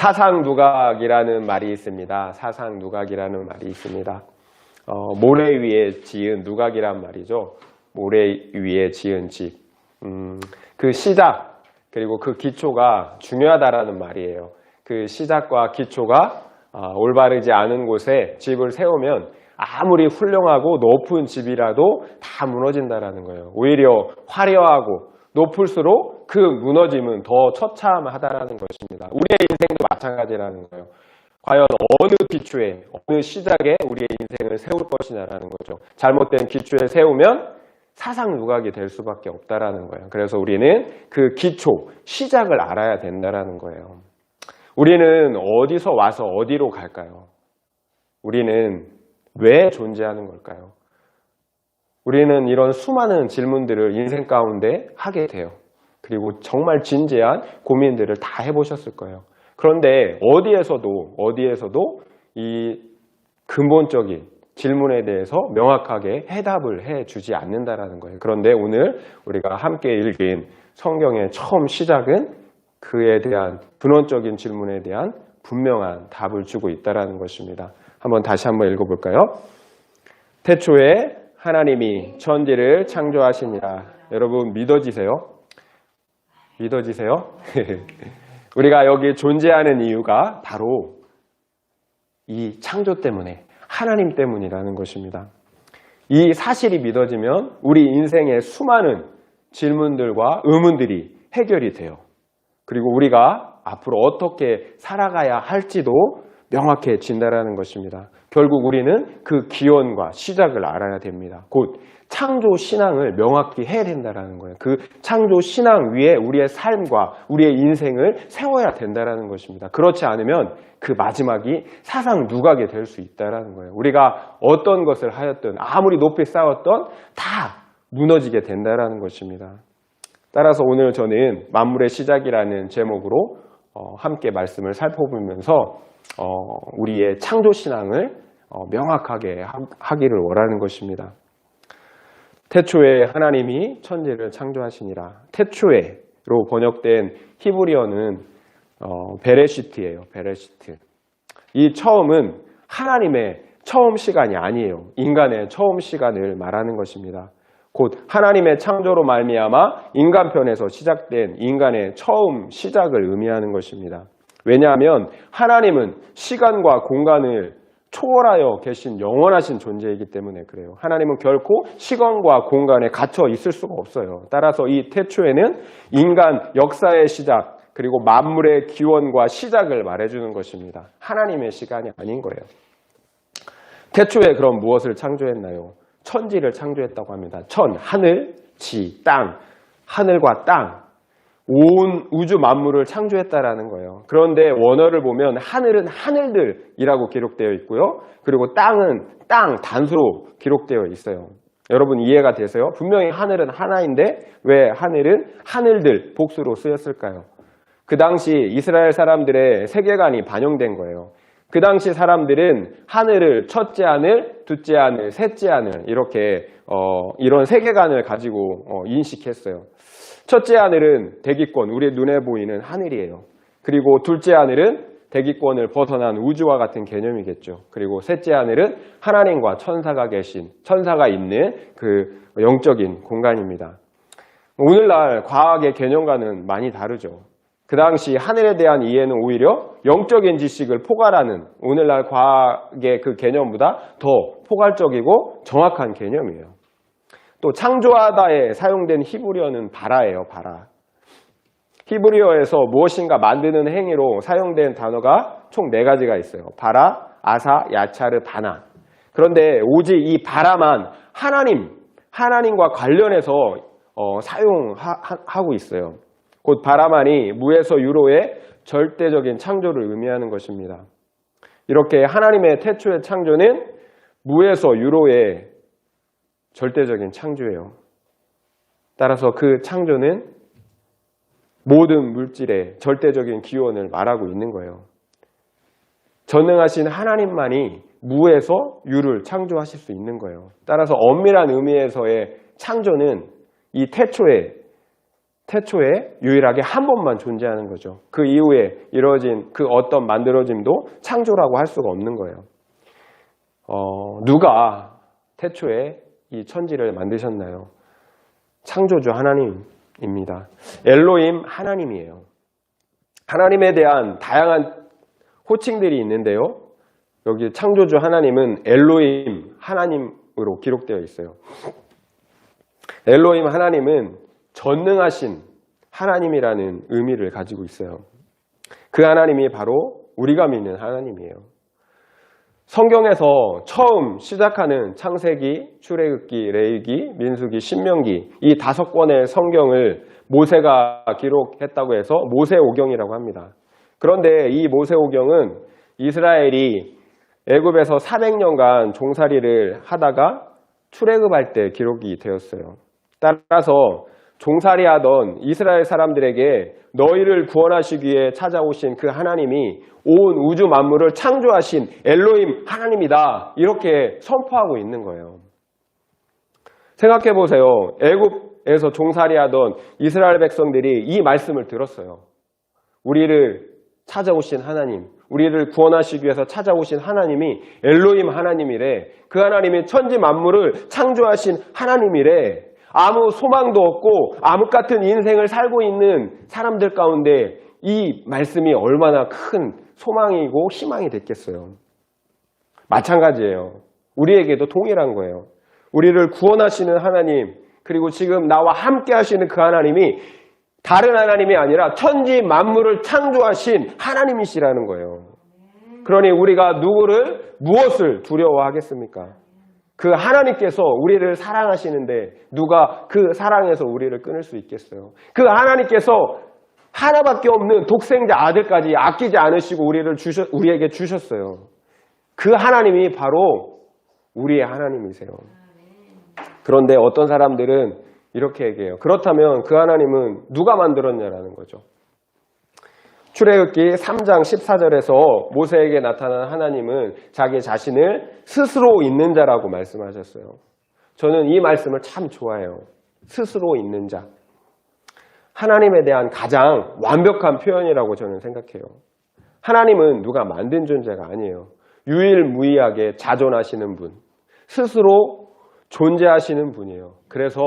사상누각이라는 말이 있습니다. 사상누각이라는 말이 있습니다. 모래 위에 지은 누각이란 말이죠. 모래 위에 지은 집. 그 시작 그리고 그 기초가 중요하다라는 말이에요. 그 시작과 기초가 올바르지 않은 곳에 집을 세우면 아무리 훌륭하고 높은 집이라도 다 무너진다라는 거예요. 오히려 화려하고 높을수록 그 무너짐은 더 처참하다라는 것입니다. 우리의 인생도 마찬가지라는 거예요. 과연 어느 기초에, 어느 시작에 우리의 인생을 세울 것이냐라는 거죠. 잘못된 기초에 세우면 사상누각이 될 수밖에 없다라는 거예요. 그래서 우리는 그 기초, 시작을 알아야 된다라는 거예요. 우리는 어디서 와서 어디로 갈까요? 우리는 왜 존재하는 걸까요? 우리는 이런 수많은 질문들을 인생 가운데 하게 돼요. 그리고 정말 진지한 고민들을 다 해보셨을 거예요. 그런데 어디에서도 이 근본적인 질문에 대해서 명확하게 해답을 해주지 않는다라는 거예요. 그런데 오늘 우리가 함께 읽은 성경의 처음 시작은 그에 대한 근원적인 질문에 대한 분명한 답을 주고 있다는 것입니다. 다시 한번 읽어볼까요? 태초에 하나님이 천지를 창조하시니라. 여러분 믿어지세요? 믿어지세요? 우리가 여기 존재하는 이유가 바로 이 창조 때문에, 하나님 때문이라는 것입니다. 이 사실이 믿어지면 우리 인생의 수많은 질문들과 의문들이 해결이 돼요. 그리고 우리가 앞으로 어떻게 살아가야 할지도 명확해진다는 것입니다. 결국 우리는 그 기원과 시작을 알아야 됩니다. 곧 창조 신앙을 명확히 해야 된다는 거예요. 그 창조 신앙 위에 우리의 삶과 우리의 인생을 세워야 된다는 것입니다. 그렇지 않으면 그 마지막이 사상 누각이 될 수 있다는 거예요. 우리가 어떤 것을 하였든 아무리 높이 쌓았던 다 무너지게 된다는 것입니다. 따라서 오늘 저는 만물의 시작이라는 제목으로 함께 말씀을 살펴보면서 우리의 창조 신앙을 명확하게 하기를 원하는 것입니다. 태초에 하나님이 천지를 창조하시니라. 태초에로 번역된 히브리어는 베레시트예요. 베레시트. 이 처음은 하나님의 처음 시간이 아니에요. 인간의 처음 시간을 말하는 것입니다. 곧 하나님의 창조로 말미암아 인간편에서 시작된 인간의 처음 시작을 의미하는 것입니다. 왜냐하면 하나님은 시간과 공간을 초월하여 계신 영원하신 존재이기 때문에 그래요. 하나님은 결코 시간과 공간에 갇혀 있을 수가 없어요. 따라서 이 태초에는 인간 역사의 시작 그리고 만물의 기원과 시작을 말해주는 것입니다. 하나님의 시간이 아닌 거예요. 태초에 그럼 무엇을 창조했나요? 천지를 창조했다고 합니다. 천, 하늘, 지, 땅, 하늘과 땅, 온 우주 만물을 창조했다라는 거예요. 그런데 원어를 보면 하늘은 하늘들이라고 기록되어 있고요. 그리고 땅은 땅 단수로 기록되어 있어요. 여러분 이해가 되세요? 분명히 하늘은 하나인데 왜 하늘은 하늘들 복수로 쓰였을까요? 그 당시 이스라엘 사람들의 세계관이 반영된 거예요. 그 당시 사람들은 하늘을 첫째 하늘, 둘째 하늘, 셋째 하늘 이렇게 이런 세계관을 가지고 인식했어요. 첫째 하늘은 대기권, 우리의 눈에 보이는 하늘이에요. 그리고 둘째 하늘은 대기권을 벗어난 우주와 같은 개념이겠죠. 그리고 셋째 하늘은 하나님과 천사가 있는 그 영적인 공간입니다. 오늘날 과학의 개념과는 많이 다르죠. 그 당시 하늘에 대한 이해는 오히려 영적인 지식을 포괄하는 오늘날 과학의 그 개념보다 더 포괄적이고 정확한 개념이에요. 또 창조하다에 사용된 히브리어는 바라예요. 바라. 히브리어에서 무엇인가 만드는 행위로 사용된 단어가 총 4가지가 있어요. 바라, 아사, 야차르, 바나. 그런데 오직 이 바라만 하나님과 관련해서 사용하고 있어요. 곧 바라만이 무에서 유로의 절대적인 창조를 의미하는 것입니다. 이렇게 하나님의 태초의 창조는 무에서 유로의 절대적인 창조예요. 따라서 그 창조는 모든 물질의 절대적인 기원을 말하고 있는 거예요. 전능하신 하나님만이 무에서 유를 창조하실 수 있는 거예요. 따라서 엄밀한 의미에서의 창조는 이 태초에 태초에 유일하게 한 번만 존재하는 거죠. 그 이후에 이루어진 그 어떤 만들어짐도 창조라고 할 수가 없는 거예요. 누가 태초에 이 천지를 만드셨나요? 창조주 하나님입니다. 엘로힘 하나님이에요. 하나님에 대한 다양한 호칭들이 있는데요. 여기 창조주 하나님은 엘로힘 하나님으로 기록되어 있어요. 엘로힘 하나님은 전능하신 하나님이라는 의미를 가지고 있어요. 그 하나님이 바로 우리가 믿는 하나님이에요. 성경에서 처음 시작하는 창세기, 출애굽기, 레위기, 민수기, 신명기 이 5권의 성경을 모세가 기록했다고 해서 모세오경이라고 합니다. 그런데 이 모세오경은 이스라엘이 애굽에서 400년간 종살이를 하다가 출애굽할 때 기록이 되었어요. 따라서 종살이하던 이스라엘 사람들에게 너희를 구원하시기 위해 찾아오신 그 하나님이 온 우주 만물을 창조하신 엘로힘 하나님이다. 이렇게 선포하고 있는 거예요. 생각해 보세요. 애굽에서 종살이하던 이스라엘 백성들이 이 말씀을 들었어요. 우리를 찾아오신 하나님, 우리를 구원하시기 위해서 찾아오신 하나님이 엘로힘 하나님이래. 그 하나님이 천지 만물을 창조하신 하나님이래. 아무 소망도 없고 암흑 같은 인생을 살고 있는 사람들 가운데 이 말씀이 얼마나 큰 소망이고 희망이 됐겠어요. 마찬가지예요. 우리에게도 동일한 거예요. 우리를 구원하시는 하나님, 그리고 지금 나와 함께 하시는 그 하나님이 다른 하나님이 아니라 천지 만물을 창조하신 하나님이시라는 거예요. 그러니 우리가 무엇을 두려워하겠습니까? 그 하나님께서 우리를 사랑하시는데 누가 그 사랑에서 우리를 끊을 수 있겠어요? 그 하나님께서 하나밖에 없는 독생자 아들까지 아끼지 않으시고 우리에게 주셨어요. 그 하나님이 바로 우리의 하나님이세요. 그런데 어떤 사람들은 이렇게 얘기해요. 그렇다면 그 하나님은 누가 만들었냐라는 거죠. 출애굽기 3장 14절에서 모세에게 나타난 하나님은 자기 자신을 스스로 있는 자라고 말씀하셨어요. 저는 이 말씀을 참 좋아해요. 스스로 있는 자. 하나님에 대한 가장 완벽한 표현이라고 저는 생각해요. 하나님은 누가 만든 존재가 아니에요. 유일무이하게 자존하시는 분. 스스로 존재하시는 분이에요. 그래서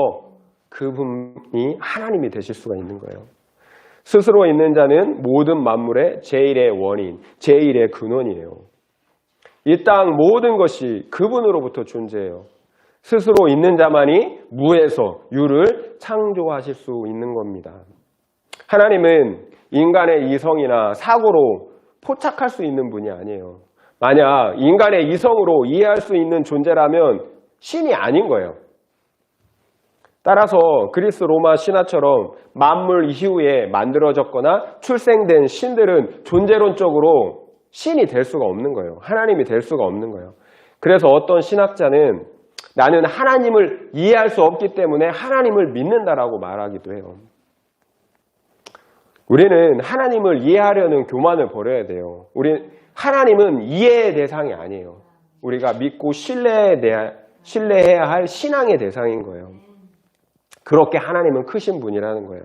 그분이 하나님이 되실 수가 있는 거예요. 스스로 있는 자는 모든 만물의 제일의 원인, 제일의 근원이에요. 이 땅 모든 것이 그분으로부터 존재해요. 스스로 있는 자만이 무에서 유를 창조하실 수 있는 겁니다. 하나님은 인간의 이성이나 사고로 포착할 수 있는 분이 아니에요. 만약 인간의 이성으로 이해할 수 있는 존재라면 신이 아닌 거예요. 따라서 그리스 로마 신화처럼 만물 이후에 만들어졌거나 출생된 신들은 존재론적으로 신이 될 수가 없는 거예요. 하나님이 될 수가 없는 거예요. 그래서 어떤 신학자는 나는 하나님을 이해할 수 없기 때문에 하나님을 믿는다라고 말하기도 해요. 우리는 하나님을 이해하려는 교만을 버려야 돼요. 하나님은 이해의 대상이 아니에요. 우리가 믿고 신뢰해야 할 신앙의 대상인 거예요. 그렇게 하나님은 크신 분이라는 거예요.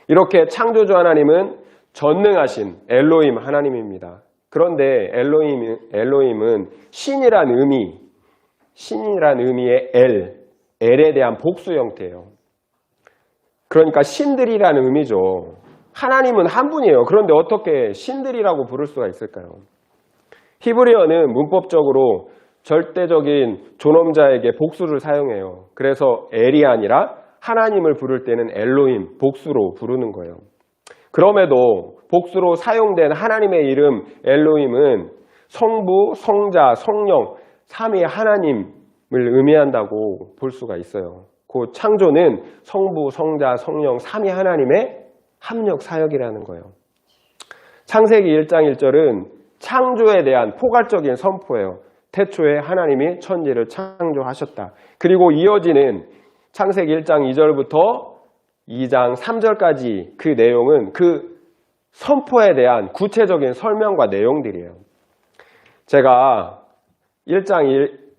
이렇게 창조주 하나님은 전능하신 엘로힘 하나님입니다. 그런데 엘로힘은 신이란 의미의 엘에 대한 복수 형태예요. 그러니까 신들이라는 의미죠. 하나님은 한 분이에요. 그런데 어떻게 신들이라고 부를 수가 있을까요? 히브리어는 문법적으로 절대적인 존엄자에게 복수를 사용해요. 그래서 엘이 아니라 하나님을 부를 때는 엘로힘, 복수로 부르는 거예요. 그럼에도 복수로 사용된 하나님의 이름 엘로힘은 성부, 성자, 성령, 삼위 하나님을 의미한다고 볼 수가 있어요. 그 창조는 성부, 성자, 성령, 삼위 하나님의 합력 사역이라는 거예요. 창세기 1장 1절은 창조에 대한 포괄적인 선포예요. 태초에 하나님이 천지를 창조하셨다. 그리고 이어지는 창세기 1장 2절부터 2장 3절까지 그 내용은 그 선포에 대한 구체적인 설명과 내용들이에요. 제가 1장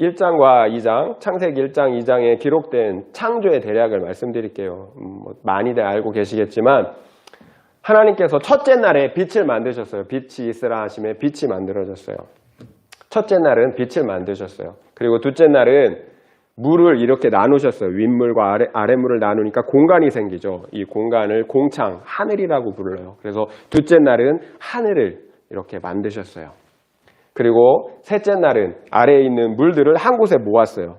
1장과 2장, 창세기 1장, 2장에 기록된 창조의 대략을 말씀드릴게요. 많이들 알고 계시겠지만 하나님께서 첫째 날에 빛을 만드셨어요. 빛이 있으라 하심에 빛이 만들어졌어요. 첫째 날은 빛을 만드셨어요. 그리고 둘째 날은 물을 이렇게 나누셨어요. 윗물과 아랫물을 나누니까 공간이 생기죠. 이 공간을 공창, 하늘이라고 불러요. 그래서 둘째 날은 하늘을 이렇게 만드셨어요. 그리고 셋째 날은 아래에 있는 물들을 한 곳에 모았어요.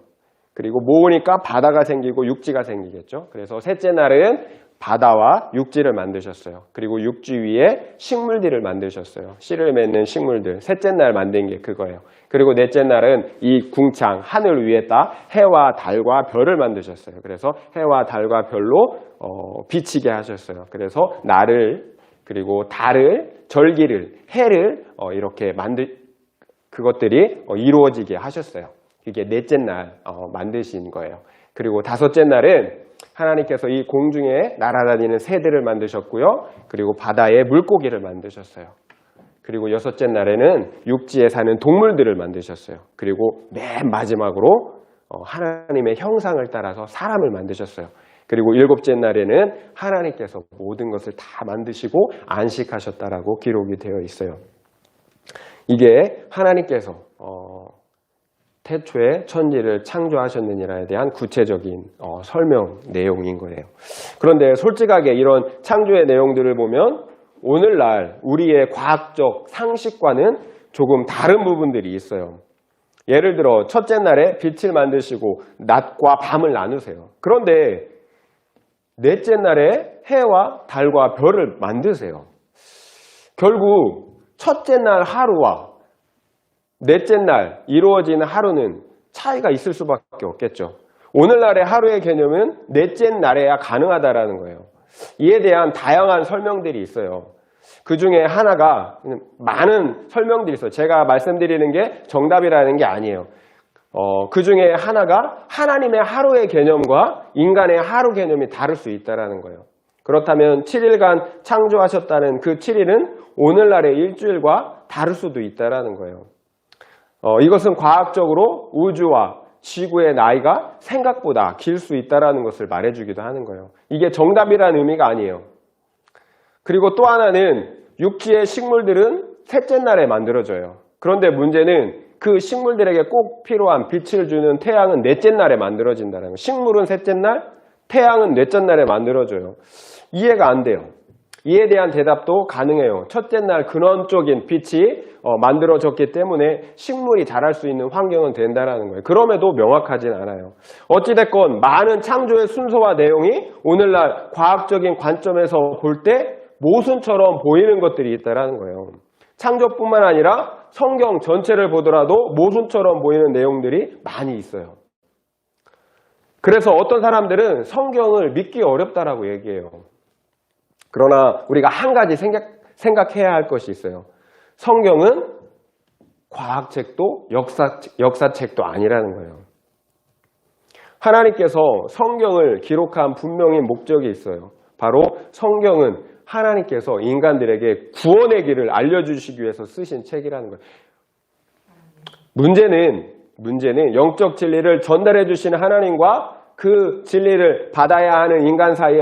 그리고 모으니까 바다가 생기고 육지가 생기겠죠. 그래서 셋째 날은 바다와 육지를 만드셨어요. 그리고 육지 위에 식물들을 만드셨어요. 씨를 맺는 식물들. 셋째 날 만든 게 그거예요. 그리고 넷째 날은 이 궁창, 하늘 위에다 해와 달과 별을 만드셨어요. 그래서 해와 달과 별로 비치게 하셨어요. 그래서 날을, 그리고 달을, 절기를, 해를 이렇게 그것들이 이루어지게 하셨어요. 이게 넷째 날 만드신 거예요. 그리고 다섯째 날은 하나님께서 이 공중에 날아다니는 새들을 만드셨고요. 그리고 바다에 물고기를 만드셨어요. 그리고 여섯째 날에는 육지에 사는 동물들을 만드셨어요. 그리고 맨 마지막으로 하나님의 형상을 따라서 사람을 만드셨어요. 그리고 일곱째 날에는 하나님께서 모든 것을 다 만드시고 안식하셨다라고 기록이 되어 있어요. 이게 하나님께서 태초에 천지를 창조하셨느니라에 대한 구체적인 설명 내용인 거예요. 그런데 솔직하게 이런 창조의 내용들을 보면 오늘날 우리의 과학적 상식과는 조금 다른 부분들이 있어요. 예를 들어 첫째 날에 빛을 만드시고 낮과 밤을 나누세요. 그런데 넷째 날에 해와 달과 별을 만드세요. 결국 첫째 날 하루와 넷째 날 이루어지는 하루는 차이가 있을 수밖에 없겠죠. 오늘날의 하루의 개념은 넷째 날에야 가능하다라는 거예요. 이에 대한 다양한 설명들이 있어요. 그 중에 하나가 많은 설명들이 있어요. 제가 말씀드리는 게 정답이라는 게 아니에요. 그 중에 하나가 하나님의 하루의 개념과 인간의 하루 개념이 다를 수 있다는 거예요. 그렇다면 7일간 창조하셨다는 그 7일은 오늘날의 일주일과 다를 수도 있다는 거예요. 이것은 과학적으로 우주와 지구의 나이가 생각보다 길 수 있다는 것을 말해주기도 하는 거예요. 이게 정답이라는 의미가 아니에요. 그리고 또 하나는 육지의 식물들은 셋째 날에 만들어져요. 그런데 문제는 그 식물들에게 꼭 필요한 빛을 주는 태양은 넷째 날에 만들어진다는 거예요. 식물은 셋째 날, 태양은 넷째 날에 만들어져요. 이해가 안 돼요. 이에 대한 대답도 가능해요. 첫째 날 근원적인 빛이 만들어졌기 때문에 식물이 자랄 수 있는 환경은 된다는 거예요. 그럼에도 명확하진 않아요. 어찌됐건 많은 창조의 순서와 내용이 오늘날 과학적인 관점에서 볼 때 모순처럼 보이는 것들이 있다는 거예요. 창조뿐만 아니라 성경 전체를 보더라도 모순처럼 보이는 내용들이 많이 있어요. 그래서 어떤 사람들은 성경을 믿기 어렵다라고 얘기해요. 그러나 우리가 한 가지 생각해야 할 것이 있어요. 성경은 과학책도 역사책도 아니라는 거예요. 하나님께서 성경을 기록한 분명히 목적이 있어요. 바로 성경은 하나님께서 인간들에게 구원의 길을 알려주시기 위해서 쓰신 책이라는 거예요. 문제는 영적 진리를 전달해 주시는 하나님과 그 진리를 받아야 하는 인간 사이에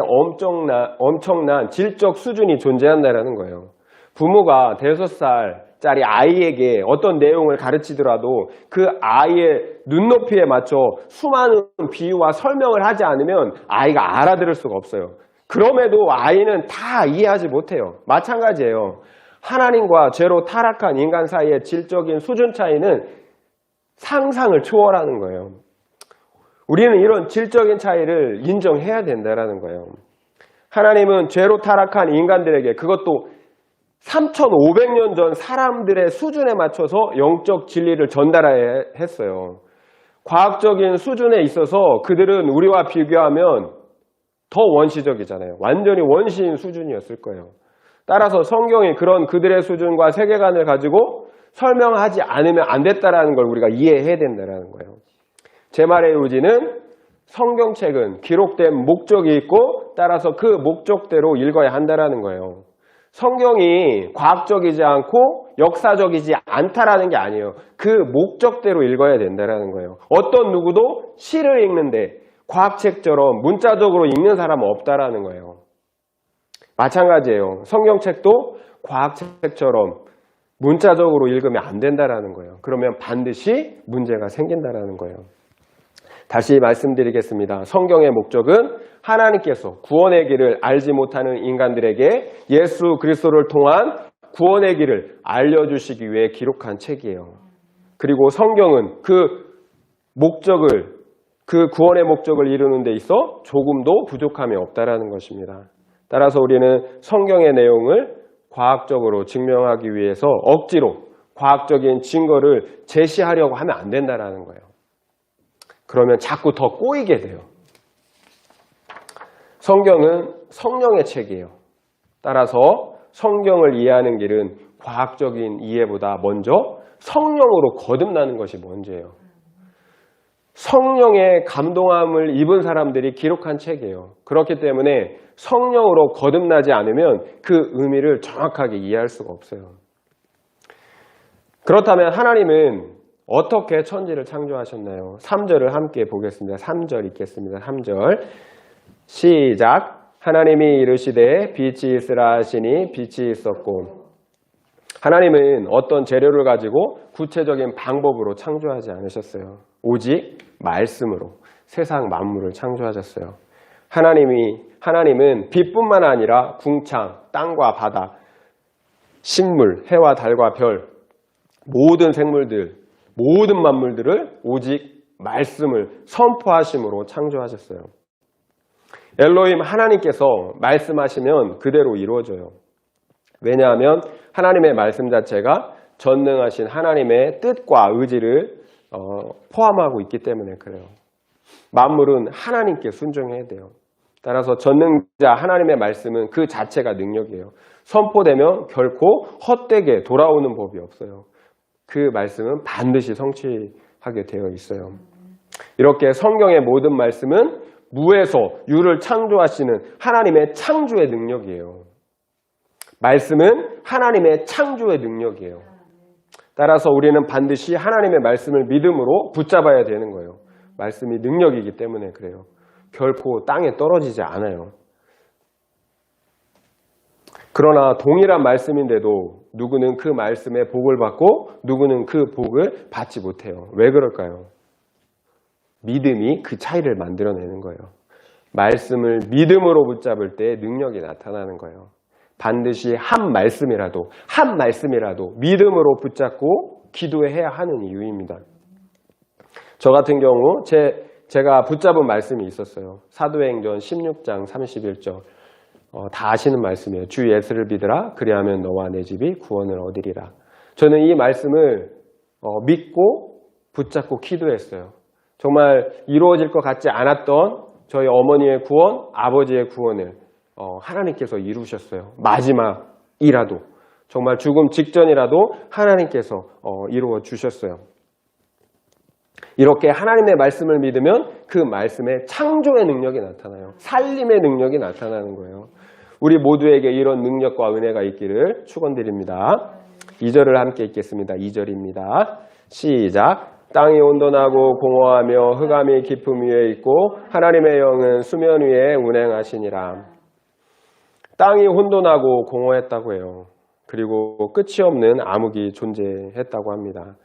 엄청난 질적 수준이 존재한다는 거예요. 부모가 5살짜리 아이에게 어떤 내용을 가르치더라도 그 아이의 눈높이에 맞춰 수많은 비유와 설명을 하지 않으면 아이가 알아들을 수가 없어요. 그럼에도 아이는 다 이해하지 못해요. 마찬가지예요. 하나님과 죄로 타락한 인간 사이의 질적인 수준 차이는 상상을 초월하는 거예요. 우리는 이런 질적인 차이를 인정해야 된다는 거예요. 하나님은 죄로 타락한 인간들에게 그것도 3,500년 전 사람들의 수준에 맞춰서 영적 진리를 전달해야 했어요. 과학적인 수준에 있어서 그들은 우리와 비교하면 더 원시적이잖아요. 완전히 원시인 수준이었을 거예요. 따라서 성경이 그런 그들의 수준과 세계관을 가지고 설명하지 않으면 안 됐다는 걸 우리가 이해해야 된다는 거예요. 제 말의 요지는 성경책은 기록된 목적이 있고 따라서 그 목적대로 읽어야 한다는 거예요. 성경이 과학적이지 않고 역사적이지 않다라는 게 아니에요. 그 목적대로 읽어야 된다라는 거예요. 어떤 누구도 시를 읽는데 과학책처럼 문자적으로 읽는 사람은 없다라는 거예요. 마찬가지예요. 성경책도 과학책처럼 문자적으로 읽으면 안 된다라는 거예요. 그러면 반드시 문제가 생긴다라는 거예요. 다시 말씀드리겠습니다. 성경의 목적은 하나님께서 구원의 길을 알지 못하는 인간들에게 예수 그리스도를 통한 구원의 길을 알려주시기 위해 기록한 책이에요. 그리고 성경은 그 구원의 목적을 이루는 데 있어 조금도 부족함이 없다라는 것입니다. 따라서 우리는 성경의 내용을 과학적으로 증명하기 위해서 억지로 과학적인 증거를 제시하려고 하면 안 된다라는 거예요. 그러면 자꾸 더 꼬이게 돼요. 성경은 성령의 책이에요. 따라서 성경을 이해하는 길은 과학적인 이해보다 먼저 성령으로 거듭나는 것이 먼저예요. 성령의 감동함을 입은 사람들이 기록한 책이에요. 그렇기 때문에 성령으로 거듭나지 않으면 그 의미를 정확하게 이해할 수가 없어요. 그렇다면 하나님은 어떻게 천지를 창조하셨나요? 3절을 함께 보겠습니다. 3절 읽겠습니다. 3절 시작. 하나님이 이르시되 빛이 있으라 하시니 빛이 있었고. 하나님은 어떤 재료를 가지고 구체적인 방법으로 창조하지 않으셨어요. 오직 말씀으로 세상 만물을 창조하셨어요. 하나님은 빛뿐만 아니라 궁창, 땅과 바다, 식물, 해와 달과 별, 모든 생물들, 모든 만물들을 오직 말씀을 선포하심으로 창조하셨어요. 엘로힘 하나님께서 말씀하시면 그대로 이루어져요. 왜냐하면 하나님의 말씀 자체가 전능하신 하나님의 뜻과 의지를 포함하고 있기 때문에 그래요. 만물은 하나님께 순종해야 돼요. 따라서 전능자 하나님의 말씀은 그 자체가 능력이에요. 선포되면 결코 헛되게 돌아오는 법이 없어요. 그 말씀은 반드시 성취하게 되어 있어요. 이렇게 성경의 모든 말씀은 무에서 유를 창조하시는 하나님의 창조의 능력이에요. 말씀은 하나님의 창조의 능력이에요. 따라서 우리는 반드시 하나님의 말씀을 믿음으로 붙잡아야 되는 거예요. 말씀이 능력이기 때문에 그래요. 결코 땅에 떨어지지 않아요. 그러나 동일한 말씀인데도 누구는 그 말씀의 복을 받고 누구는 그 복을 받지 못해요. 왜 그럴까요? 믿음이 그 차이를 만들어내는 거예요. 말씀을 믿음으로 붙잡을 때 능력이 나타나는 거예요. 반드시 한 말씀이라도 믿음으로 붙잡고 기도해야 하는 이유입니다. 저 같은 경우 제가 붙잡은 말씀이 있었어요. 사도행전 16장 31절 다 아시는 말씀이에요. 주 예수를 믿으라 그리하면 너와 내 집이 구원을 얻으리라. 저는 이 말씀을 믿고 붙잡고 기도했어요. 정말 이루어질 것 같지 않았던 저희 어머니의 구원, 아버지의 구원을 하나님께서 이루셨어요. 마지막이라도 정말 죽음 직전이라도 하나님께서 이루어 주셨어요. 이렇게 하나님의 말씀을 믿으면 그 말씀에 창조의 능력이 나타나요. 살림의 능력이 나타나는 거예요. 우리 모두에게 이런 능력과 은혜가 있기를 축원드립니다. 2절을 함께 읽겠습니다. 2절입니다. 시작. 땅이 온돈하고 공허하며 흑암이 깊음 위에 있고 하나님의 영은 수면 위에 운행하시니라. 땅이 혼돈하고 공허했다고 해요. 그리고 끝이 없는 암흑이 존재했다고 합니다.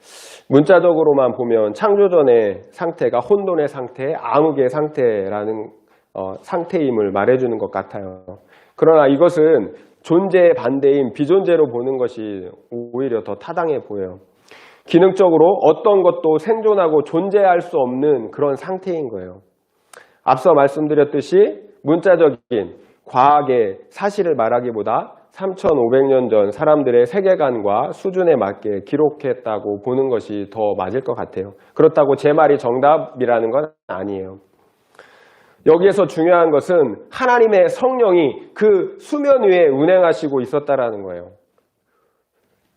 문자적으로만 보면 창조전의 상태가 혼돈의 상태, 암흑의 상태라는 상태임을 말해주는 것 같아요. 그러나 이것은 존재의 반대인 비존재로 보는 것이 오히려 더 타당해 보여요. 기능적으로 어떤 것도 생존하고 존재할 수 없는 그런 상태인 거예요. 앞서 말씀드렸듯이 문자적인 과학의 사실을 말하기보다 3,500년 전 사람들의 세계관과 수준에 맞게 기록했다고 보는 것이 더 맞을 것 같아요. 그렇다고 제 말이 정답이라는 건 아니에요. 여기에서 중요한 것은 하나님의 성령이 그 수면 위에 운행하시고 있었다라는 거예요.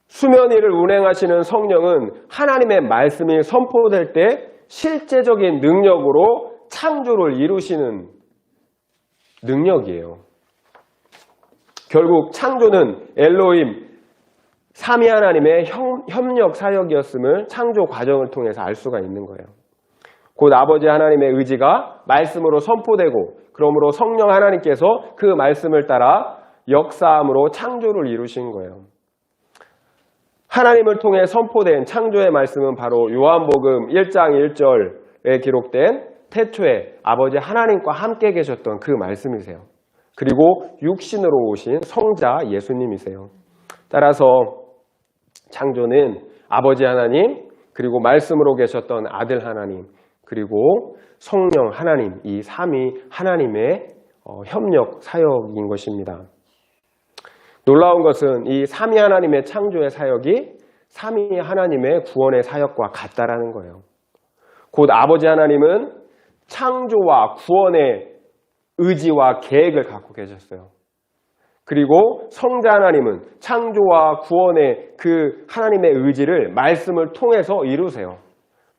수면 위를 운행하시는 성령은 하나님의 말씀이 선포될 때 실제적인 능력으로 창조를 이루시는 능력이에요. 결국 창조는 엘로힘 삼위 하나님의 협력 사역이었음을 창조 과정을 통해서 알 수가 있는 거예요. 곧 아버지 하나님의 의지가 말씀으로 선포되고 그러므로 성령 하나님께서 그 말씀을 따라 역사함으로 창조를 이루신 거예요. 하나님을 통해 선포된 창조의 말씀은 바로 요한복음 1장 1절에 기록된 태초에 아버지 하나님과 함께 계셨던 그 말씀이세요. 그리고 육신으로 오신 성자 예수님이세요. 따라서 창조는 아버지 하나님, 그리고 말씀으로 계셨던 아들 하나님, 그리고 성령 하나님, 이 삼위 하나님의 협력 사역인 것입니다. 놀라운 것은 이 삼위 하나님의 창조의 사역이 삼위 하나님의 구원의 사역과 같다라는 거예요. 곧 아버지 하나님은 창조와 구원의 의지와 계획을 갖고 계셨어요. 그리고 성자 하나님은 창조와 구원의 그 하나님의 의지를 말씀을 통해서 이루세요.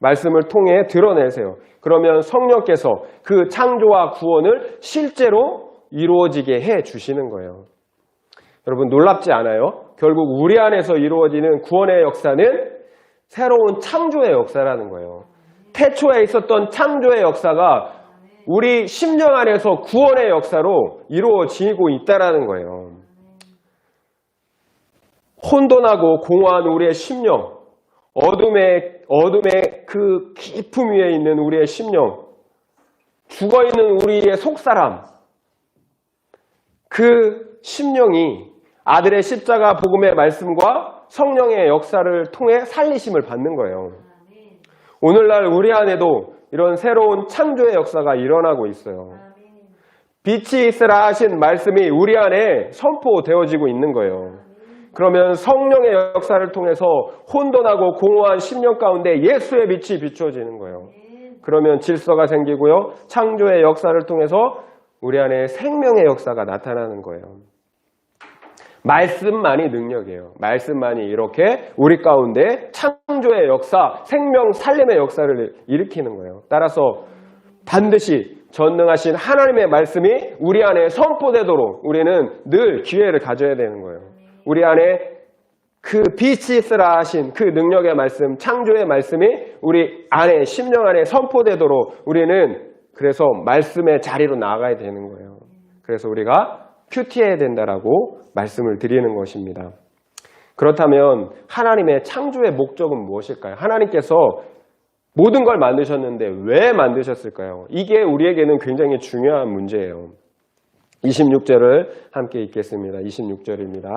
말씀을 통해 드러내세요. 그러면 성령께서 그 창조와 구원을 실제로 이루어지게 해 주시는 거예요. 여러분 놀랍지 않아요? 결국 우리 안에서 이루어지는 구원의 역사는 새로운 창조의 역사라는 거예요. 태초에 있었던 창조의 역사가 우리 심령 안에서 구원의 역사로 이루어지고 있다는 거예요. 혼돈하고 공허한 우리의 심령, 어둠의 그 깊음 위에 있는 우리의 심령, 죽어있는 우리의 속사람, 그 심령이 아들의 십자가 복음의 말씀과 성령의 역사를 통해 살리심을 받는 거예요. 오늘날 우리 안에도 이런 새로운 창조의 역사가 일어나고 있어요. 빛이 있으라 하신 말씀이 우리 안에 선포되어지고 있는 거예요. 그러면 성령의 역사를 통해서 혼돈하고 공허한 심령 가운데 예수의 빛이 비추어지는 거예요. 그러면 질서가 생기고요. 창조의 역사를 통해서 우리 안에 생명의 역사가 나타나는 거예요. 말씀만이 능력이에요. 말씀만이 이렇게 우리 가운데 창조의 역사, 생명 살림의 역사를 일으키는 거예요. 따라서 반드시 전능하신 하나님의 말씀이 우리 안에 선포되도록 우리는 늘 기회를 가져야 되는 거예요. 우리 안에 그 빛이 있으라 하신 그 능력의 말씀, 창조의 말씀이 우리 안에, 심령 안에 선포되도록 우리는 그래서 말씀의 자리로 나아가야 되는 거예요. 그래서 우리가 큐티해야 된다라고 말씀을 드리는 것입니다. 그렇다면 하나님의 창조의 목적은 무엇일까요? 하나님께서 모든 걸 만드셨는데 왜 만드셨을까요? 이게 우리에게는 굉장히 중요한 문제예요. 26절을 함께 읽겠습니다. 26절입니다.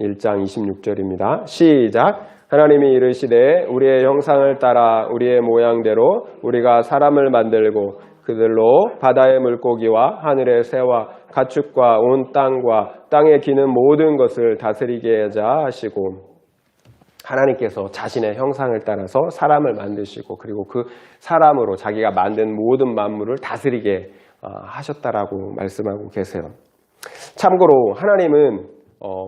1장 26절입니다. 시작. 하나님이 이르시되 우리의 형상을 따라 우리의 모양대로 우리가 사람을 만들고 그들로 바다의 물고기와 하늘의 새와 가축과 온 땅과 땅에 기는 모든 것을 다스리게 하자 하시고, 하나님께서 자신의 형상을 따라서 사람을 만드시고 그리고 그 사람으로 자기가 만든 모든 만물을 다스리게 하셨다라고 말씀하고 계세요. 참고로 하나님은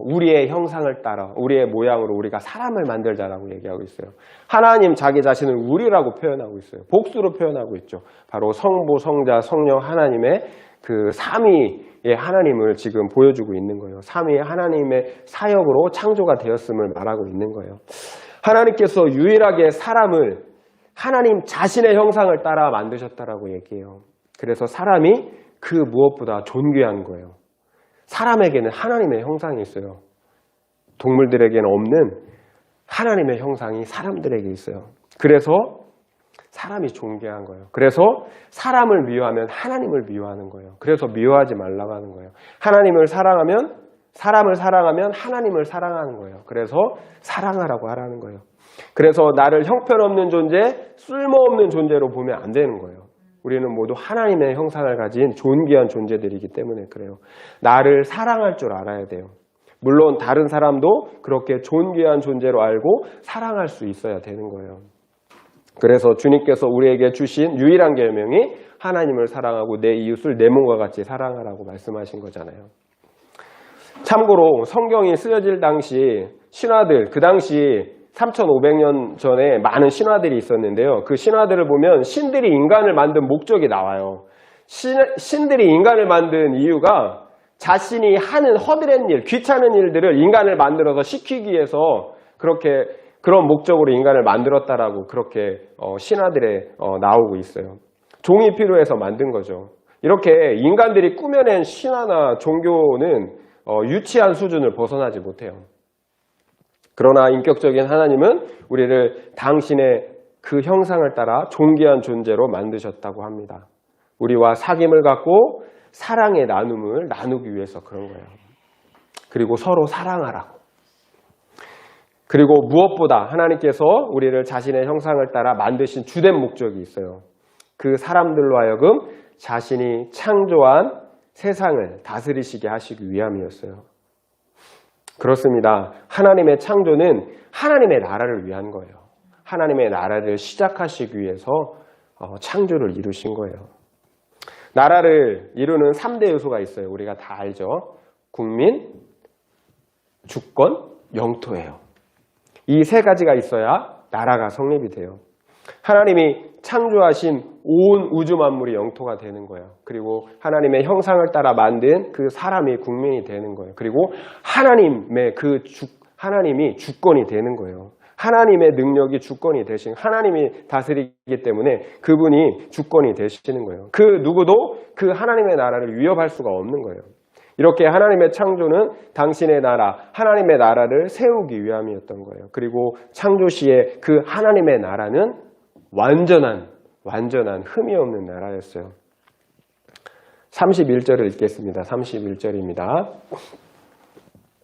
우리의 형상을 따라 우리의 모양으로 우리가 사람을 만들자라고 얘기하고 있어요. 하나님 자기 자신을 우리라고 표현하고 있어요. 복수로 표현하고 있죠. 바로 성부, 성자, 성령 하나님의 그 삼위의 하나님을 지금 보여주고 있는 거예요. 삼위의 하나님의 사역으로 창조가 되었음을 말하고 있는 거예요. 하나님께서 유일하게 사람을 하나님 자신의 형상을 따라 만드셨다라고 얘기해요. 그래서 사람이 그 무엇보다 존귀한 거예요. 사람에게는 하나님의 형상이 있어요. 동물들에게는 없는 하나님의 형상이 사람들에게 있어요. 그래서 사람이 존귀한 거예요. 그래서 사람을 미워하면 하나님을 미워하는 거예요. 그래서 미워하지 말라고 하는 거예요. 하나님을 사랑하면, 사람을 사랑하면 하나님을 사랑하는 거예요. 그래서 사랑하라고 하라는 거예요. 그래서 나를 형편없는 존재, 쓸모없는 존재로 보면 안 되는 거예요. 우리는 모두 하나님의 형상을 가진 존귀한 존재들이기 때문에 그래요. 나를 사랑할 줄 알아야 돼요. 물론 다른 사람도 그렇게 존귀한 존재로 알고 사랑할 수 있어야 되는 거예요. 그래서 주님께서 우리에게 주신 유일한 계명이 하나님을 사랑하고 내 이웃을 내 몸과 같이 사랑하라고 말씀하신 거잖아요. 참고로 성경이 쓰여질 당시 신화들, 그 당시 3,500년 전에 많은 신화들이 있었는데요. 그 신화들을 보면 신들이 인간을 만든 목적이 나와요. 신들이 인간을 만든 이유가 자신이 하는 허드렛 일, 귀찮은 일들을 인간을 만들어서 시키기 위해서 그런 목적으로 인간을 만들었다라고 그렇게 신화들에 나오고 있어요. 종이 필요해서 만든 거죠. 이렇게 인간들이 꾸며낸 신화나 종교는 유치한 수준을 벗어나지 못해요. 그러나 인격적인 하나님은 우리를 당신의 그 형상을 따라 존귀한 존재로 만드셨다고 합니다. 우리와 사귐을 갖고 사랑의 나눔을 나누기 위해서 그런 거예요. 그리고 서로 사랑하라고. 그리고 무엇보다 하나님께서 우리를 자신의 형상을 따라 만드신 주된 목적이 있어요. 그 사람들로 하여금 자신이 창조한 세상을 다스리시게 하시기 위함이었어요. 그렇습니다. 하나님의 창조는 하나님의 나라를 위한 거예요. 하나님의 나라를 시작하시기 위해서 창조를 이루신 거예요. 나라를 이루는 3대 요소가 있어요. 우리가 다 알죠. 국민, 주권, 영토예요. 이 세 가지가 있어야 나라가 성립이 돼요. 하나님이 창조하신 온 우주 만물이 영토가 되는 거예요. 그리고 하나님의 형상을 따라 만든 그 사람이 국민이 되는 거예요. 그리고 하나님이 주권이 되는 거예요. 하나님의 능력이 주권이 되신, 하나님이 다스리기 때문에 그분이 주권이 되시는 거예요. 그 누구도 그 하나님의 나라를 위협할 수가 없는 거예요. 이렇게 하나님의 창조는 당신의 나라, 하나님의 나라를 세우기 위함이었던 거예요. 그리고 창조 시에 그 하나님의 나라는 완전한 흠이 없는 나라였어요. 31절을 읽겠습니다. 31절입니다.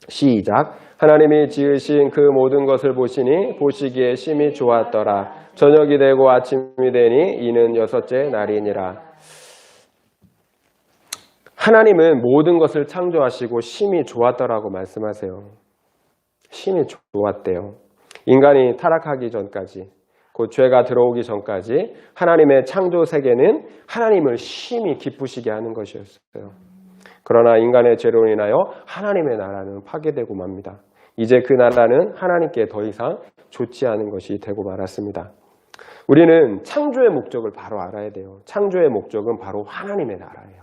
시작. 하나님이 지으신 그 모든 것을 보시니 보시기에 심히 좋았더라. 저녁이 되고 아침이 되니 이는 6째 날이니라. 하나님은 모든 것을 창조하시고 심히 좋았더라고 말씀하세요. 심히 좋았대요. 인간이 타락하기 전까지, 곧 죄가 들어오기 전까지 하나님의 창조 세계는 하나님을 심히 기쁘시게 하는 것이었어요. 그러나 인간의 죄로 인하여 하나님의 나라는 파괴되고 맙니다. 이제 그 나라는 하나님께 더 이상 좋지 않은 것이 되고 말았습니다. 우리는 창조의 목적을 바로 알아야 돼요. 창조의 목적은 바로 하나님의 나라예요.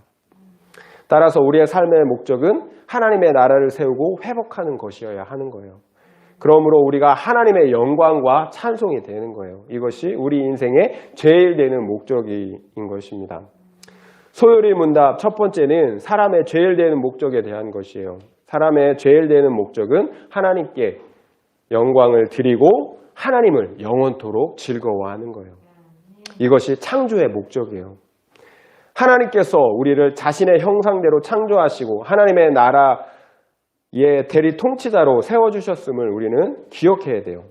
따라서 우리의 삶의 목적은 하나님의 나라를 세우고 회복하는 것이어야 하는 거예요. 그러므로 우리가 하나님의 영광과 찬송이 되는 거예요. 이것이 우리 인생의 제일 되는 목적인 것입니다. 소요리 문답 첫 번째는 사람의 제일 되는 목적에 대한 것이에요. 사람의 제일 되는 목적은 하나님께 영광을 드리고 하나님을 영원토록 즐거워하는 거예요. 이것이 창조의 목적이에요. 하나님께서 우리를 자신의 형상대로 창조하시고 하나님의 나라의 대리 통치자로 세워주셨음을 우리는 기억해야 돼요.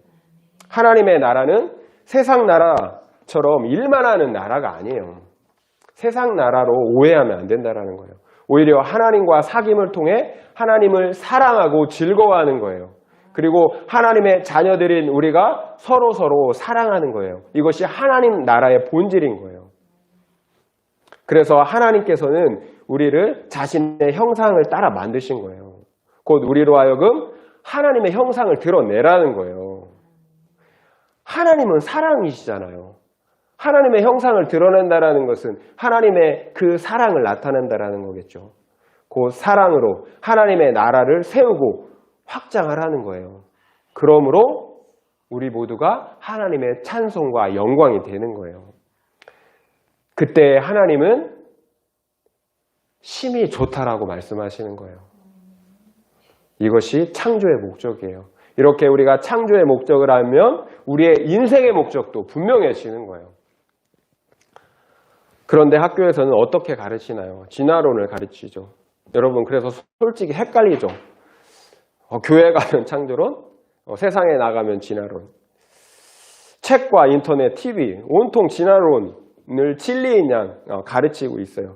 하나님의 나라는 세상 나라처럼 일만 하는 나라가 아니에요. 세상 나라로 오해하면 안 된다는 거예요. 오히려 하나님과 사귐을 통해 하나님을 사랑하고 즐거워하는 거예요. 그리고 하나님의 자녀들인 우리가 서로 사랑하는 거예요. 이것이 하나님 나라의 본질인 거예요. 그래서 하나님께서는 우리를 자신의 형상을 따라 만드신 거예요. 곧 우리로 하여금 하나님의 형상을 드러내라는 거예요. 하나님은 사랑이시잖아요. 하나님의 형상을 드러낸다라는 것은 하나님의 그 사랑을 나타낸다라는 거겠죠. 그 사랑으로 하나님의 나라를 세우고 확장하라는 거예요. 그러므로 우리 모두가 하나님의 찬송과 영광이 되는 거예요. 그때 하나님은 심히 좋다라고 말씀하시는 거예요. 이것이 창조의 목적이에요. 이렇게 우리가 창조의 목적을 알면 우리의 인생의 목적도 분명해지는 거예요. 그런데 학교에서는 어떻게 가르치나요? 진화론을 가르치죠. 여러분 그래서 솔직히 헷갈리죠. 교회 가면 창조론, 세상에 나가면 진화론. 책과 인터넷, TV 온통 진화론을 진리인 양 가르치고 있어요.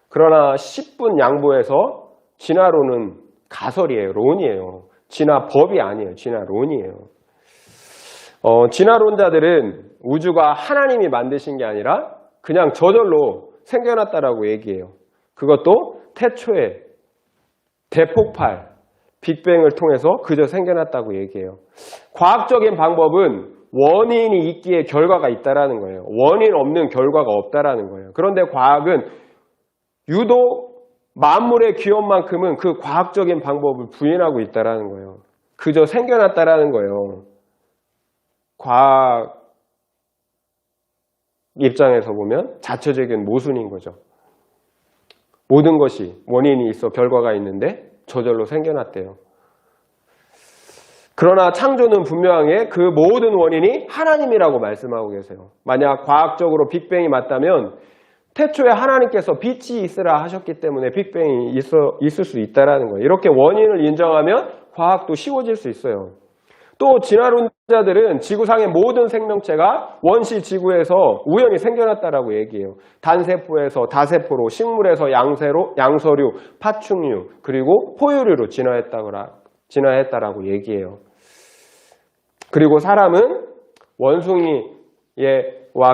그러나 10분 양보해서 진화론은 가설이에요. 론이에요. 진화법이 아니에요. 진화론이에요. 진화론자들은 우주가 하나님이 만드신 게 아니라 그냥 저절로 생겨났다라고 얘기해요. 그것도 태초에 대폭발, 빅뱅을 통해서 그저 생겨났다고 얘기해요. 과학적인 방법은 원인이 있기에 결과가 있다라는 거예요. 원인 없는 결과가 없다라는 거예요. 그런데 과학은 유독 만물의 기원만큼은 그 과학적인 방법을 부인하고 있다라는 거예요. 그저 생겨났다라는 거예요. 과학 입장에서 보면 자체적인 모순인 거죠. 모든 것이 원인이 있어 결과가 있는데 저절로 생겨났대요. 그러나 창조는 분명하게 그 모든 원인이 하나님이라고 말씀하고 계세요. 만약 과학적으로 빅뱅이 맞다면 태초에 하나님께서 빛이 있으라 하셨기 때문에 빅뱅이 있을 수 있다는 거예요. 이렇게 원인을 인정하면 과학도 쉬워질 수 있어요. 또 진화론자들은 지구상의 모든 생명체가 원시 지구에서 우연히 생겨났다라고 얘기해요. 단세포에서 다세포로, 식물에서 양서류, 파충류, 그리고 포유류로 진화했다라고 얘기해요. 그리고 사람은 원숭이와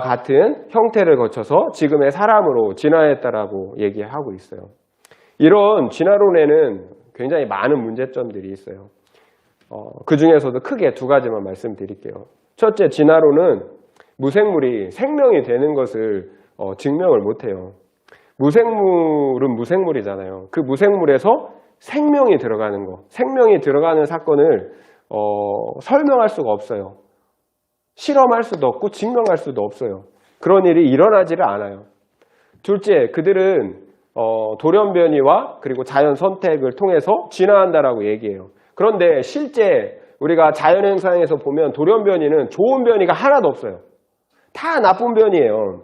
같은 형태를 거쳐서 지금의 사람으로 진화했다라고 얘기하고 있어요. 이런 진화론에는 굉장히 많은 문제점들이 있어요. 그 중에서도 크게 두 가지만 말씀드릴게요. 첫째, 진화론은 무생물이 생명이 되는 것을 증명을 못해요. 무생물은 무생물이잖아요. 그 무생물에서 생명이 들어가는 거, 생명이 들어가는 사건을 설명할 수가 없어요. 실험할 수도 없고 증명할 수도 없어요. 그런 일이 일어나지를 않아요. 둘째, 그들은 돌연변이와 그리고 자연 선택을 통해서 진화한다라고 얘기해요. 그런데 실제 우리가 자연현상에서 보면 돌연변이는 좋은 변이가 하나도 없어요. 다 나쁜 변이에요.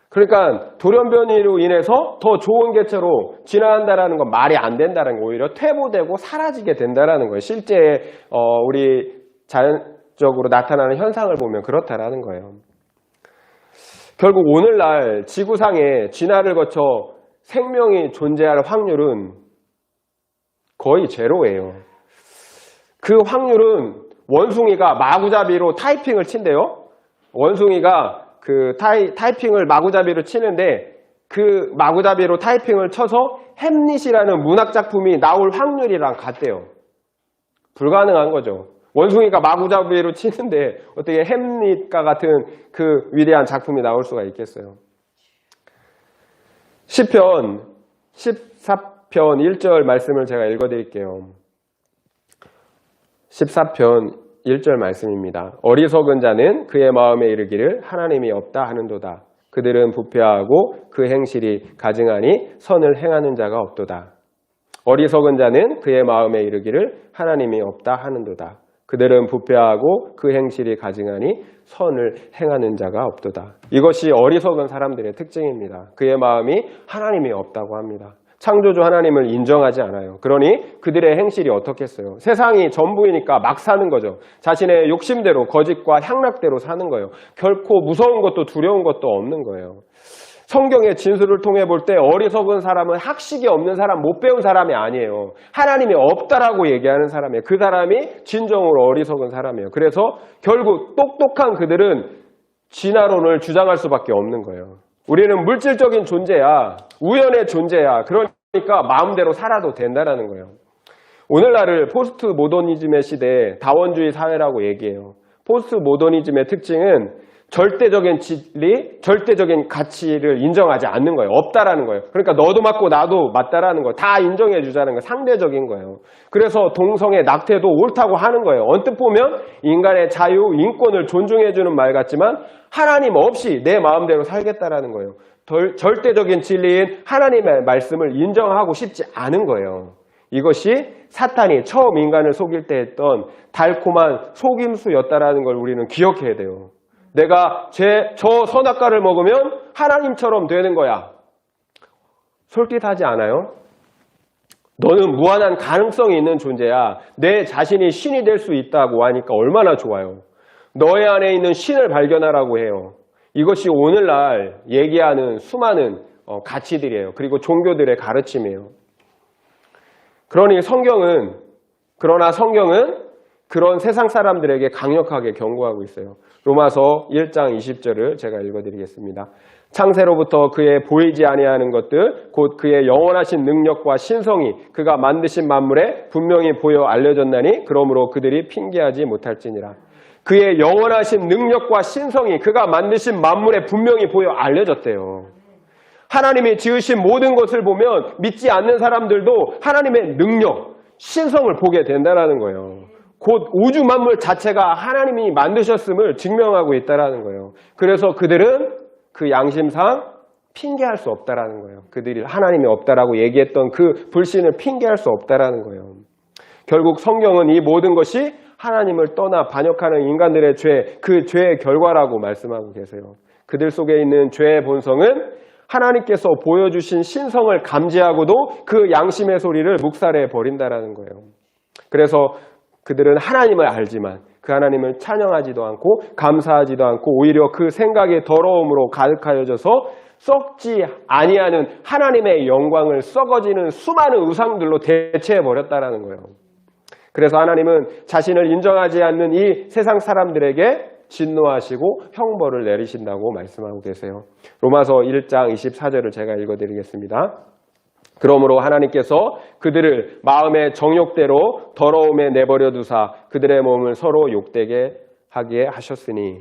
그러니까 돌연변이로 인해서 더 좋은 개체로 진화한다라는 건 말이 안 된다는 거, 오히려 퇴보되고 사라지게 된다라는 거예요. 실제 우리 자연적으로 나타나는 현상을 보면 그렇다라는 거예요. 결국 오늘날 지구상에 진화를 거쳐 생명이 존재할 확률은 거의 제로예요. 그 확률은 원숭이가 마구잡이로 타이핑을 친대요. 원숭이가 그 타이핑을 마구잡이로 치는데 그 마구잡이로 타이핑을 쳐서 햄릿이라는 문학작품이 나올 확률이랑 같대요. 불가능한 거죠. 원숭이가 마구잡이로 치는데 어떻게 햄릿과 같은 그 위대한 작품이 나올 수가 있겠어요. 시편 14편 1절 말씀을 제가 읽어드릴게요. 14편 1절 말씀입니다. 어리석은 자는 그의 마음에 이르기를 하나님이 없다 하는도다. 그들은 부패하고 그 행실이 가증하니 선을 행하는 자가 없도다. 어리석은 자는 그의 마음에 이르기를 하나님이 없다 하는도다. 그들은 부패하고 그 행실이 가증하니 선을 행하는 자가 없도다. 이것이 어리석은 사람들의 특징입니다. 그의 마음이 하나님이 없다고 합니다. 창조주 하나님을 인정하지 않아요. 그러니 그들의 행실이 어떻겠어요? 세상이 전부이니까 막 사는 거죠. 자신의 욕심대로, 거짓과 향락대로 사는 거예요. 결코 무서운 것도 두려운 것도 없는 거예요. 성경의 진술을 통해 볼 때 어리석은 사람은 학식이 없는 사람, 못 배운 사람이 아니에요. 하나님이 없다라고 얘기하는 사람이에요. 그 사람이 진정으로 어리석은 사람이에요. 그래서 결국 똑똑한 그들은 진화론을 주장할 수밖에 없는 거예요. 우리는 물질적인 존재야, 우연의 존재야. 그러니까 마음대로 살아도 된다라는 거예요. 오늘날을 포스트 모더니즘의 시대에 다원주의 사회라고 얘기해요. 포스트 모더니즘의 특징은 절대적인 진리, 절대적인 가치를 인정하지 않는 거예요. 없다라는 거예요. 그러니까 너도 맞고 나도 맞다라는 거예요. 다 인정해 주자는 거예요. 상대적인 거예요. 그래서 동성애, 낙태도 옳다고 하는 거예요. 언뜻 보면 인간의 자유, 인권을 존중해 주는 말 같지만 하나님 없이 내 마음대로 살겠다라는 거예요. 절대적인 진리인 하나님의 말씀을 인정하고 싶지 않은 거예요. 이것이 사탄이 처음 인간을 속일 때 했던 달콤한 속임수였다라는 걸 우리는 기억해야 돼요. 내가 저 선악과를 먹으면 하나님처럼 되는 거야. 솔깃하지 않아요? 너는 무한한 가능성이 있는 존재야. 내 자신이 신이 될 수 있다고 하니까 얼마나 좋아요. 너의 안에 있는 신을 발견하라고 해요. 이것이 오늘날 얘기하는 수많은 가치들이에요. 그리고 종교들의 가르침이에요. 그러나 성경은 그런 세상 사람들에게 강력하게 경고하고 있어요. 로마서 1장 20절을 제가 읽어드리겠습니다. 창세로부터 그의 보이지 아니하는 것들 곧 그의 영원하신 능력과 신성이 그가 만드신 만물에 분명히 보여 알려졌나니 그러므로 그들이 핑계하지 못할지니라. 그의 영원하신 능력과 신성이 그가 만드신 만물에 분명히 보여 알려졌대요. 하나님이 지으신 모든 것을 보면 믿지 않는 사람들도 하나님의 능력, 신성을 보게 된다는 거예요. 곧 우주 만물 자체가 하나님이 만드셨음을 증명하고 있다는 거예요. 그래서 그들은 그 양심상 핑계할 수 없다라는 거예요. 그들이 하나님이 없다라고 얘기했던 그 불신을 핑계할 수 없다라는 거예요. 결국 성경은 이 모든 것이 하나님을 떠나 반역하는 인간들의 죄, 그 죄의 결과라고 말씀하고 계세요. 그들 속에 있는 죄의 본성은 하나님께서 보여주신 신성을 감지하고도 그 양심의 소리를 묵살해 버린다라는 거예요. 그래서 그들은 하나님을 알지만 그 하나님을 찬양하지도 않고 감사하지도 않고 오히려 그 생각의 더러움으로 가득하여져서 썩지 아니하는 하나님의 영광을 썩어지는 수많은 우상들로 대체해 버렸다라는 거예요. 그래서 하나님은 자신을 인정하지 않는 이 세상 사람들에게 진노하시고 형벌을 내리신다고 말씀하고 계세요. 로마서 1장 24절을 제가 읽어드리겠습니다. 그러므로 하나님께서 그들을 마음의 정욕대로 더러움에 내버려 두사 그들의 몸을 서로 욕되게 하게 하셨으니,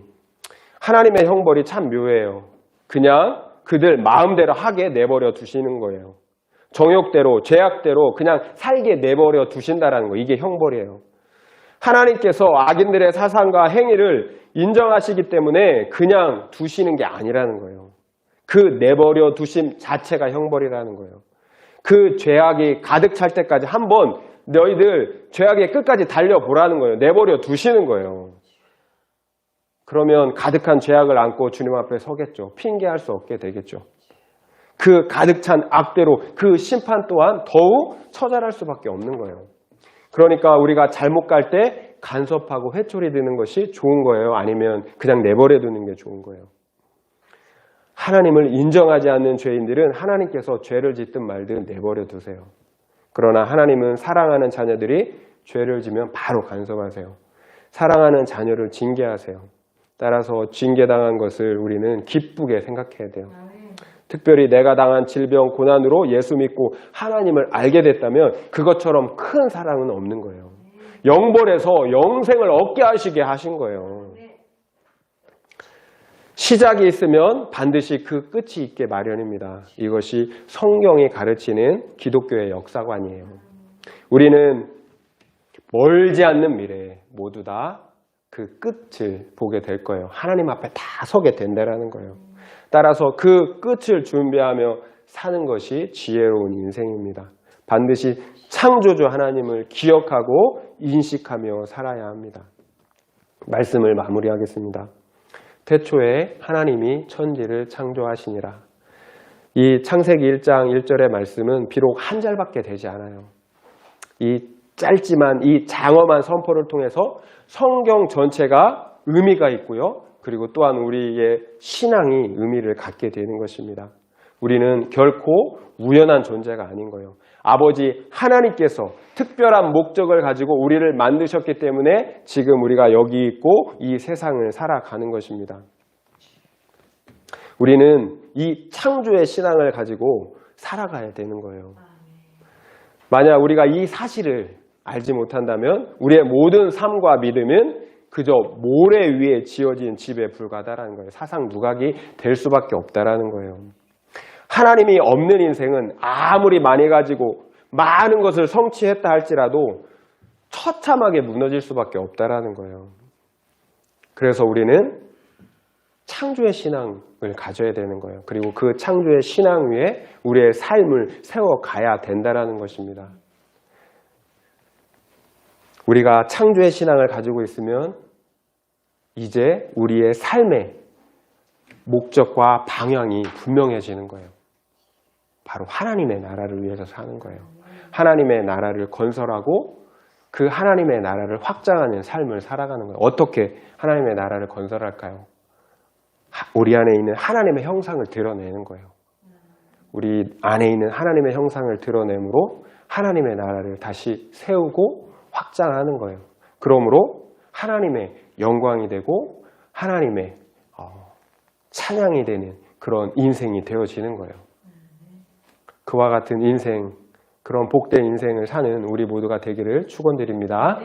하나님의 형벌이 참 묘해요. 그냥 그들 마음대로 하게 내버려 두시는 거예요. 정욕대로, 죄악대로 그냥 살게 내버려 두신다라는 거, 이게 형벌이에요. 하나님께서 악인들의 사상과 행위를 인정하시기 때문에 그냥 두시는 게 아니라는 거예요. 그 내버려 두심 자체가 형벌이라는 거예요. 그 죄악이 가득 찰 때까지 한번 너희들 죄악의 끝까지 달려보라는 거예요. 내버려 두시는 거예요. 그러면 가득한 죄악을 안고 주님 앞에 서겠죠. 핑계할 수 없게 되겠죠. 그 가득 찬 악대로 그 심판 또한 더욱 처절할 수밖에 없는 거예요. 그러니까 우리가 잘못 갈 때 간섭하고 회초리 드는 것이 좋은 거예요? 아니면 그냥 내버려 두는 게 좋은 거예요? 하나님을 인정하지 않는 죄인들은 하나님께서 죄를 짓든 말든 내버려 두세요. 그러나 하나님은 사랑하는 자녀들이 죄를 지면 바로 간섭하세요. 사랑하는 자녀를 징계하세요. 따라서 징계당한 것을 우리는 기쁘게 생각해야 돼요. 특별히 내가 당한 질병, 고난으로 예수 믿고 하나님을 알게 됐다면 그것처럼 큰 사랑은 없는 거예요. 영벌에서 영생을 얻게 하시게 하신 거예요. 시작이 있으면 반드시 그 끝이 있게 마련입니다. 이것이 성경이 가르치는 기독교의 역사관이에요. 우리는 멀지 않는 미래에 모두 다 그 끝을 보게 될 거예요. 하나님 앞에 다 서게 된다라는 거예요. 따라서 그 끝을 준비하며 사는 것이 지혜로운 인생입니다. 반드시 창조주 하나님을 기억하고 인식하며 살아야 합니다. 말씀을 마무리하겠습니다. 태초에 하나님이 천지를 창조하시니라. 이 창세기 1장 1절의 말씀은 비록 한 절밖에 되지 않아요. 이 짧지만 이 장엄한 선포를 통해서 성경 전체가 의미가 있고요. 그리고 또한 우리의 신앙이 의미를 갖게 되는 것입니다. 우리는 결코 우연한 존재가 아닌 거예요. 아버지 하나님께서 특별한 목적을 가지고 우리를 만드셨기 때문에 지금 우리가 여기 있고 이 세상을 살아가는 것입니다. 우리는 이 창조의 신앙을 가지고 살아가야 되는 거예요. 만약 우리가 이 사실을 알지 못한다면 우리의 모든 삶과 믿음은 그저 모래 위에 지어진 집에 불과하다라는 거예요. 사상 누각이 될 수밖에 없다라는 거예요. 하나님이 없는 인생은 아무리 많이 가지고 많은 것을 성취했다 할지라도 처참하게 무너질 수밖에 없다라는 거예요. 그래서 우리는 창조의 신앙을 가져야 되는 거예요. 그리고 그 창조의 신앙 위에 우리의 삶을 세워가야 된다라는 것입니다. 우리가 창조의 신앙을 가지고 있으면 이제 우리의 삶의 목적과 방향이 분명해지는 거예요. 바로 하나님의 나라를 위해서 사는 거예요. 하나님의 나라를 건설하고 그 하나님의 나라를 확장하는 삶을 살아가는 거예요. 어떻게 하나님의 나라를 건설할까요? 우리 안에 있는 하나님의 형상을 드러내는 거예요. 우리 안에 있는 하나님의 형상을 드러내므로 하나님의 나라를 다시 세우고 확장하는 거예요. 그러므로 하나님의 영광이 되고 하나님의 찬양이 되는 그런 인생이 되어지는 거예요. 그와 같은 인생, 그런 복된 인생을 사는 우리 모두가 되기를 축원드립니다.